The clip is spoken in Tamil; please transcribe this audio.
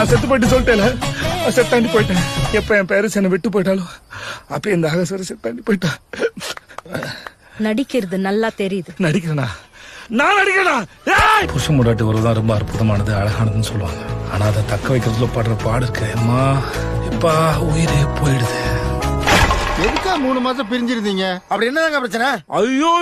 நான் செத்து போயிட்டு சொல்லிட்டேன், செத்தாண்டி போயிட்டேன். எப்ப என் பேரஸ் என்ன விட்டு போயிட்டாலும் அப்ப இந்த அகசர செத்தாண்டி போயிட்டா. நடிக்கிறது நல்லா தெரியுது. நடிக்கிறேனா? நான் நடிக்கிறேனா? புருஷ முடாட்டி உறவுதான் ரொம்ப அற்புதமானது, அழகானதுன்னு சொல்லுவாங்க. ஆனா அதை தக்க வைக்கிறதுல படுற பாடு இருக்கு அம்மா. இப்ப உயிரே போயிடுது. எதுக்கா 3 மாசம் பிரிஞ்சிருந்தீங்க? அப்படி என்னதாங்க பிரச்சனை? ஐயோ